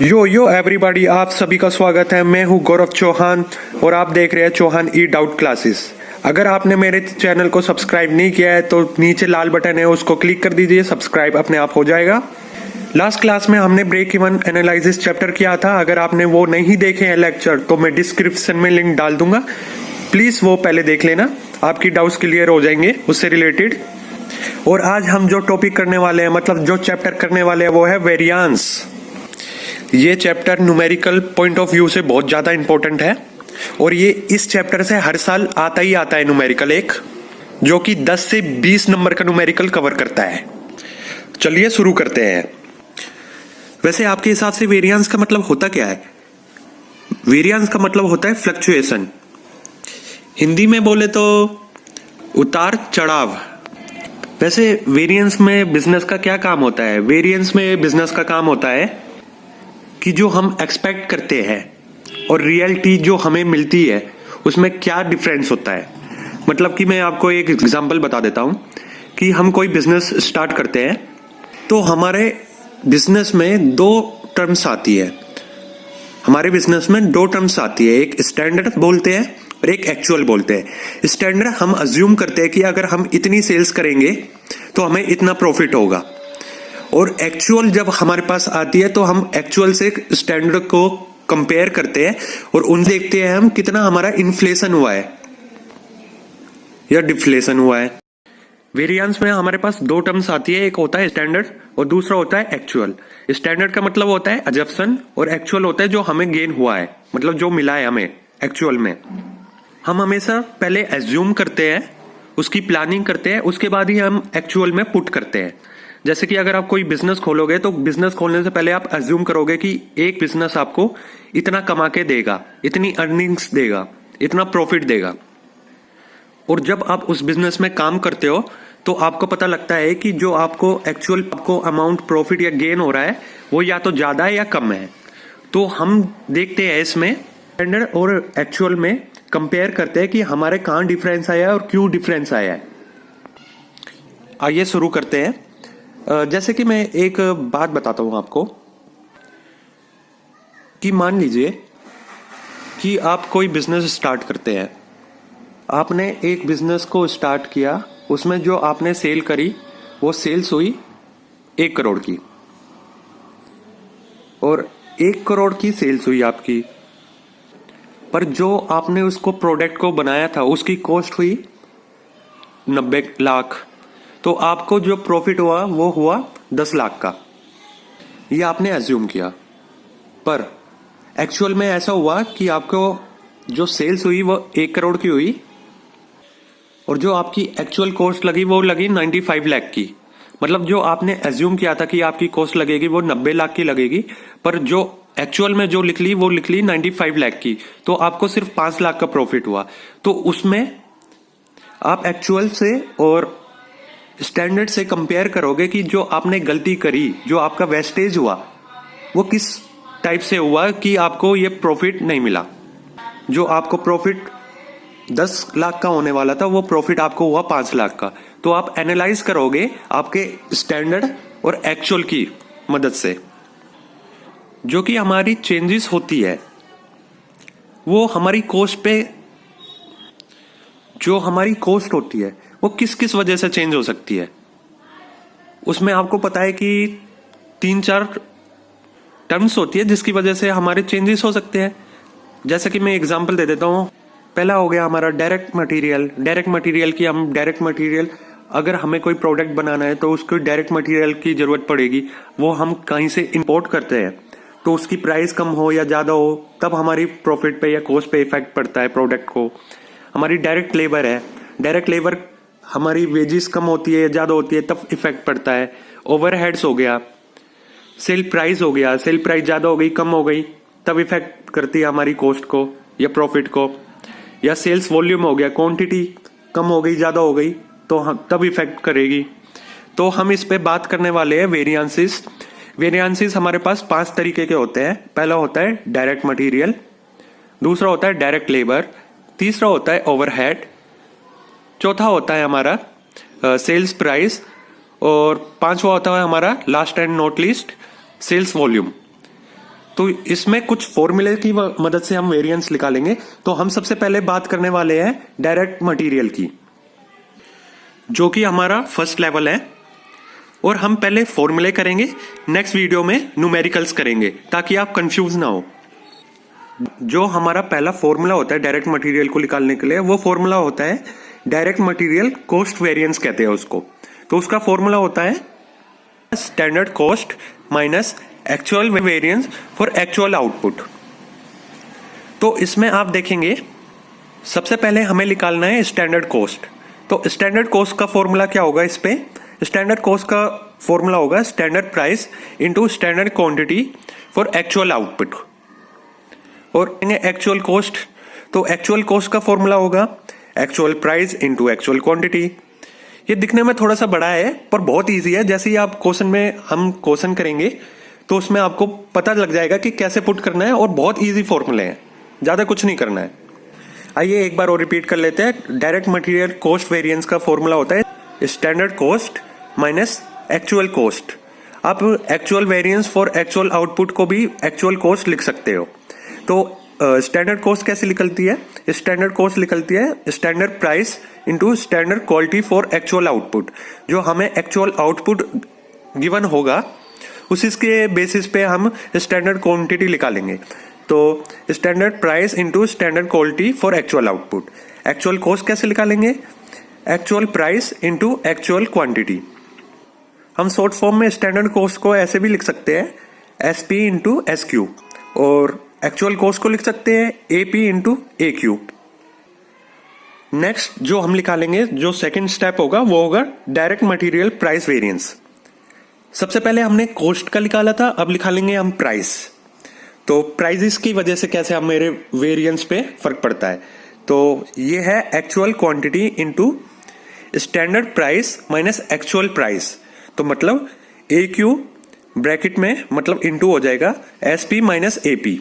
यो everybody, आप सभी का स्वागत है। मैं हूं गौरव चौहान और आप देख रहे हैं चौहान ई डाउट क्लासेस। अगर आपने मेरे चैनल को सब्सक्राइब नहीं किया है तो नीचे लाल बटन है, उसको क्लिक कर दीजिए, सब्सक्राइब अपने आप हो जाएगा। लास्ट क्लास में हमने ब्रेक इवन एनालिसिस चैप्टर किया था। अगर आपने वो नहीं देखे हैं लेक्चर तो मैं डिस्क्रिप्शन में लिंक डाल दूंगा, प्लीज वो पहले देख लेना, आपकी डाउट्स क्लियर हो जाएंगे उससे रिलेटेड। और आज हम जो टॉपिक करने वाले हैं, मतलब जो चैप्टर करने वाले हैं, वो है वेरिएंस। ये chapter numerical point of view से बहुत ज्यादा इंपॉर्टेंट है और ये इस चैप्टर से हर साल आता ही आता है न्यूमेरिकल एक, जो कि 10 से 20 नंबर का न्यूमेरिकल कवर करता है। चलिए शुरू करते हैं। वैसे आपके हिसाब से वेरिएंस का मतलब होता क्या है? वेरिएंस का मतलब होता है फ्लक्चुएशन। हिंदी में बोले तो उतार चढ़ाव। वैसे वेरिएंस में बिजनेस का क्या काम होता है? वेरिएंस में बिजनेस का काम होता है कि जो हम एक्सपेक्ट करते हैं और रियलिटी जो हमें मिलती है उसमें क्या डिफरेंस होता है। मतलब कि मैं आपको एक एग्जांपल बता देता हूं कि हम कोई बिजनेस स्टार्ट करते हैं तो हमारे बिजनेस में दो टर्म्स आती है। हमारे बिजनेस में दो टर्म्स आती है, एक स्टैंडर्ड बोलते हैं और एक एक्चुअल बोलते हैं। स्टैंडर्ड हम अज्यूम करते हैं कि अगर हम इतनी सेल्स करेंगे तो हमें इतना प्रॉफिट होगा, और एक्चुअल जब हमारे पास आती है तो हम एक्चुअल से स्टैंडर्ड को कंपेयर करते हैं और उन देखते हैं हम कितना हमारा इन्फ्लेशन हुआ है या डिफ्लेशन हुआ है। वेरिएंस में हमारे पास दो टर्म्स आती है, एक होता है स्टैंडर्ड और दूसरा होता है एक्चुअल। स्टैंडर्ड का मतलब होता है अजम्पशन और एक्चुअल होता है जो हमें गेन हुआ है, मतलब जो मिला है हमें एक्चुअल में। हम हमेशा पहले एज्यूम करते हैं, उसकी प्लानिंग करते हैं, उसके बाद ही हम एक्चुअल में पुट करते हैं। जैसे कि अगर आप कोई बिजनेस खोलोगे तो बिजनेस खोलने से पहले आप अज्यूम करोगे कि एक बिजनेस आपको इतना कमा के देगा, इतनी अर्निंग्स देगा, इतना प्रॉफिट देगा। और जब आप उस बिजनेस में काम करते हो तो आपको पता लगता है कि जो आपको एक्चुअल आपको अमाउंट प्रॉफिट या गेन हो रहा है वो या तो ज्यादा है या कम है। तो हम देखते हैं इसमें स्टैंडर्ड और एक्चुअल में कंपेयर करते हैं कि हमारे कहाँ डिफरेंस आया है और क्यों डिफरेंस आया है। आइए शुरू करते हैं। जैसे कि मैं एक बात बताता हूं आपको कि मान लीजिए कि आप कोई बिजनेस स्टार्ट करते हैं। आपने एक बिजनेस को स्टार्ट किया, उसमें जो आपने सेल करी वो सेल्स हुई 1 करोड़ की, और 1 करोड़ की सेल्स हुई आपकी, पर जो आपने उसको प्रोडक्ट को बनाया था उसकी कॉस्ट हुई 90 लाख। तो आपको जो प्रॉफिट हुआ वो हुआ 10 लाख का, ये आपने एज्यूम किया। पर एक्चुअल में ऐसा हुआ कि आपको जो सेल्स हुई वो 1 करोड़ की हुई और जो आपकी एक्चुअल कॉस्ट लगी वो लगी 95 लाख की। मतलब जो आपने एज्यूम किया था कि आपकी कॉस्ट लगेगी वो 90 लाख की लगेगी, पर जो एक्चुअल में जो निकली वो निकली 95 लाख की। तो आपको सिर्फ 5 लाख का प्रॉफिट हुआ। तो उसमें आप एक्चुअल से और स्टैंडर्ड से कंपेयर करोगे कि जो आपने गलती करी, जो आपका वेस्टेज हुआ वो किस टाइप से हुआ कि आपको ये प्रॉफिट नहीं मिला। जो आपको प्रॉफिट 10 लाख का होने वाला था वो प्रॉफिट आपको हुआ 5 लाख का। तो आप एनालाइज करोगे आपके स्टैंडर्ड और एक्चुअल की मदद से। जो कि हमारी चेंजेस होती है वो हमारी कॉस्ट पे, जो हमारी कॉस्ट होती है वो किस किस वजह से चेंज हो सकती है। उसमें आपको पता है कि 3-4 टर्म्स होती है जिसकी वजह से हमारे चेंजेस हो सकते हैं। जैसे कि मैं एग्जांपल दे देता हूँ। पहला हो गया हमारा डायरेक्ट मटेरियल। डायरेक्ट मटेरियल की हम डायरेक्ट मटेरियल, अगर हमें कोई प्रोडक्ट बनाना है तो उसको डायरेक्ट मटेरियल की जरूरत पड़ेगी। वो हम कहीं से इंपोर्ट करते हैं तो उसकी प्राइस कम हो या ज्यादा हो तब हमारी प्रॉफिट पे या कॉस्ट पे इफेक्ट पड़ता है प्रोडक्ट को। हमारी डायरेक्ट लेबर है, डायरेक्ट लेबर हमारी वेजेस कम होती है या ज्यादा होती है तब इफेक्ट पड़ता है। ओवरहेड्स हो गया, सेल प्राइस हो गया, सेल प्राइस ज्यादा हो गई कम हो गई तब इफेक्ट करती है हमारी कॉस्ट को या प्रॉफिट को। या सेल्स वॉल्यूम हो गया, क्वांटिटी कम हो गई ज्यादा हो गई तो तब इफेक्ट करेगी। तो हम इस पे बात करने वाले हैं वेरिएंसेस। वेरिएंसेस हमारे पास 5 तरीके के होते हैं। पहला होता है डायरेक्ट मटेरियल, दूसरा होता है डायरेक्ट लेबर, तीसरा होता है ओवरहेड, चौथा होता है हमारा सेल्स प्राइस, और पांचवा होता है हमारा last and not least sales volume. तो इसमें कुछ फॉर्मूले की मदद से हम वेरिएंस निकालेंगे। तो हम सबसे पहले बात करने वाले हैं डायरेक्ट मटेरियल की, जो कि हमारा फर्स्ट लेवल है। और हम पहले फॉर्मूले करेंगे, नेक्स्ट वीडियो में न्यूमेरिकल्स करेंगे, ताकि आप कंफ्यूज ना हो। जो हमारा पहला फॉर्मूला होता है डायरेक्ट मटेरियल को निकालने के लिए, वो फॉर्मूला होता है डायरेक्ट मटेरियल कॉस्ट वेरिएंस कहते हैं उसको। तो उसका फॉर्मूला होता है standard cost minus actual variance for actual output. तो इसमें आप देखेंगे सबसे पहले हमें निकालना है स्टैंडर्ड कॉस्ट। तो स्टैंडर्ड कॉस्ट का फॉर्मूला क्या होगा? इस पे स्टैंडर्ड कॉस्ट का फॉर्मूला होगा standard price into standard quantity for actual output. और एक्चुअल कॉस्ट, तो एक्चुअल कॉस्ट का फॉर्मूला होगा actual price into actual quantity. ये दिखने में थोड़ा सा बड़ा है पर बहुत इजी है। जैसे ही आप क्वेश्चन में हम क्वेश्चन करेंगे तो उसमें आपको पता लग जाएगा कि कैसे पुट करना है, और बहुत इजी फॉर्मूले हैं, ज्यादा कुछ नहीं करना है। आइए एक बार और रिपीट कर लेते हैं। डायरेक्ट मटेरियल कॉस्ट वेरिएंस का फॉर्मूला होता है standard cost minus actual cost. आप actual variance for actual output को भी एक्चुअल कॉस्ट लिख सकते हो। तो स्टैंडर्ड कॉस्ट कैसे निकलती है? स्टैंडर्ड कॉस्ट निकलती है standard price into standard quality for actual output. जो हमें एक्चुअल आउटपुट गिवन होगा उसी के बेसिस पे हम स्टैंडर्ड क्वांटिटी निकालेंगे। तो standard price into standard quality for actual output. Actual cost कैसे निकालेंगे? Actual price into actual quantity. हम शॉर्ट फॉर्म में स्टैंडर्ड कॉस्ट को ऐसे भी लिख सकते हैं SP इंटू SQ, और एक्चुअल कॉस्ट को लिख सकते हैं AP इंटू AQ। नेक्स्ट जो हम निकालेंगे, जो सेकंड स्टेप होगा, वो होगा डायरेक्ट मटेरियल प्राइस वेरिएंस। सबसे पहले हमने कॉस्ट का निकाला था, अब निकालेंगे हम प्राइस। तो प्राइसेस की वजह से कैसे हम मेरे वेरिएंस पे फर्क पड़ता है। तो ये है actual quantity into standard price minus actual price. तो मतलब AQ ब्रैकेट में मतलब इनटू हो जाएगा SP माइनस AP।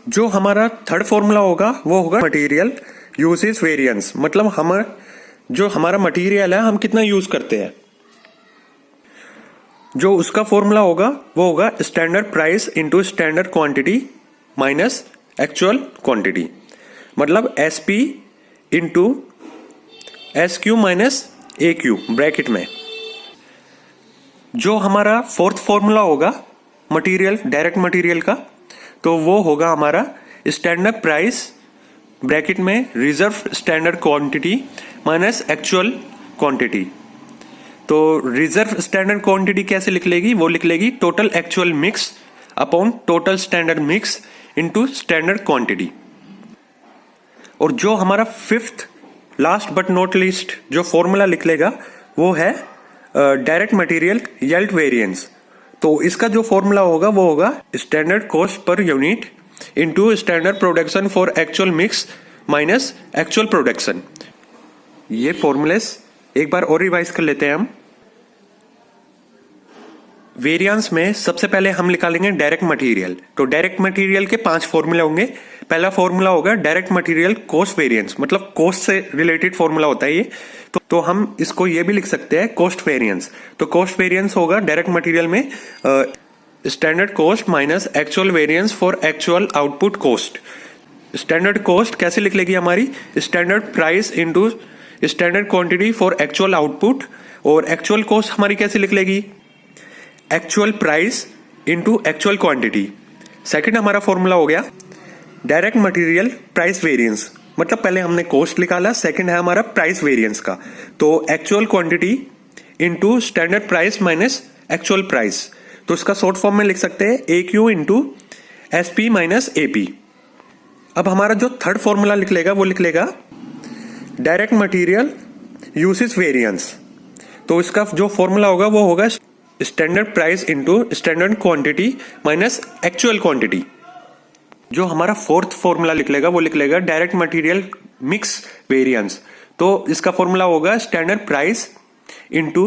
जो हमारा थर्ड फॉर्मूला होगा वो होगा मटेरियल यूसेज वेरिएंस। मतलब हमारा मटेरियल है हम कितना यूज करते हैं, जो उसका फॉर्मूला होगा वो होगा standard price into standard quantity minus actual quantity. मतलब SP into SQ minus AQ bracket में। जो हमारा फोर्थ फॉर्मूला होगा मटेरियल डायरेक्ट मटेरियल का, तो वो होगा हमारा स्टैंडर्ड प्राइस ब्रैकेट में reserve standard quantity minus actual quantity. तो रिजर्व स्टैंडर्ड क्वांटिटी कैसे लिख लेगी? वो लिख लेगी total actual mix upon total standard mix into standard quantity. और जो हमारा fifth last but not least जो फॉर्मूला लिख लेगा वो है डायरेक्ट मटेरियल यील्ड वेरिएंस। तो इसका जो फॉर्मूला होगा वो होगा standard cost per unit into standard production for actual mix minus actual production. ये फॉर्मूलेस एक बार और रिवाइज कर लेते हैं हम। वेरिएंस में सबसे पहले हम निकालेंगे डायरेक्ट मटेरियल। तो डायरेक्ट मटेरियल के 5 फॉर्मूले होंगे। पहला फॉर्मूला होगा डायरेक्ट मटेरियल कॉस्ट वेरिएंस, मतलब कॉस्ट से रिलेटेड फॉर्मूला होता है ये। तो हम इसको ये भी लिख सकते हैं कॉस्ट वेरिएंस। तो कॉस्ट वेरिएंस होगा डायरेक्ट मटेरियल में standard cost minus actual variance for actual output cost. Standard cost कैसे लिख लेगी हमारी? Standard price into standard quantity for actual output. और एक्चुअल कॉस्ट हमारी कैसे लिख लेगी? Actual price into actual quantity. Second हमारा फॉर्मूला हो गया डायरेक्ट मटेरियल प्राइस वेरिएंस। मतलब पहले हमने कॉस्ट निकाला, सेकंड है हमारा प्राइस वेरिएंस का। तो actual quantity into standard price minus actual price. तो इसका शॉर्ट फॉर्म में लिख सकते हैं AQ into SP minus AP। अब हमारा जो थर्ड फॉर्मूला लिख लेगा वो लिख लेगा डायरेक्ट मटेरियल यूसेज वेरिएंस। तो इसका जो फॉर्मूला होगा वो होगा standard price into standard quantity minus actual quantity. जो हमारा फोर्थ फॉर्मूला लिख लेगा वो लिख लेगा डायरेक्ट मटेरियल मिक्स वेरिएंस। तो इसका फॉर्मूला होगा standard price into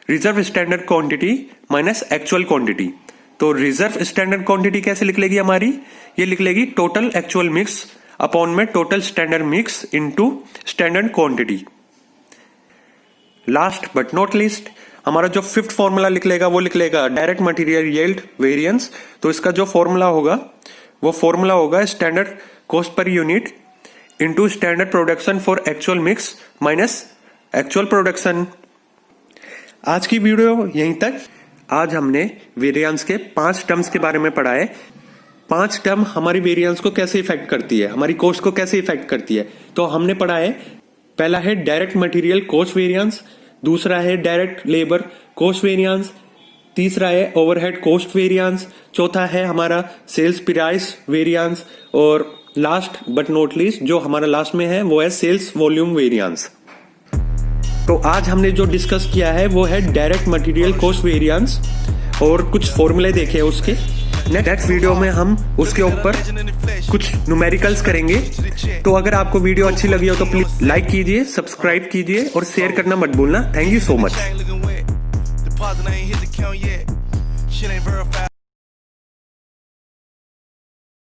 reserve standard quantity minus actual quantity. तो रिजर्व स्टैंडर्ड क्वांटिटी कैसे लिख लेगी हमारी? ये लिख लेगी टोटल एक्चुअल मिक्स अपॉन में total standard mix into standard quantity. Last but not least हमारा जो फिफ्थ फॉर्मूला वो लिख लेगा डायरेक्ट मटेरियल यील्ड वेरिएंस। तो इसका जो फॉर्मूला होगा वो फॉर्मूला होगा standard cost per unit into standard production for actual mix minus actual production. आज की वीडियो यहीं तक। आज हमने वेरिएंस के 5 टर्म्स के बारे में पढ़ा है। 5 टर्म हमारी वेरिएंस को कैसे इफेक्ट करती है, हमारी कॉस्ट को कैसे इफेक्ट करती है। तो हमने पढ़ा है, पहला है डायरेक्ट मटेरियल कॉस्ट वेरिएंस, दूसरा है डायरेक्ट लेबर कॉस्ट वेरिएंस, तीसरा है ओवरहेड कॉस्ट वेरिएंस, चौथा है हमारा सेल्स प्राइस वेरिएंस और लास्ट बट नॉट लीस्ट जो हमारा लास्ट में है वो है सेल्स वॉल्यूम वेरिएंस। तो आज हमने जो डिस्कस किया है वो है डायरेक्ट मटेरियल कॉस्ट वेरिएंस और कुछ फॉर्मूले देखे उसके। नेक्स्ट वीडियो में हम उसके ऊपर कुछ न्यूमेरिकल्स करेंगे। तो अगर आपको वीडियो अच्छी लगी हो तो प्लीज लाइक कीजिए, सब्सक्राइब कीजिए और शेयर करना मत भूलना। Thank you so much.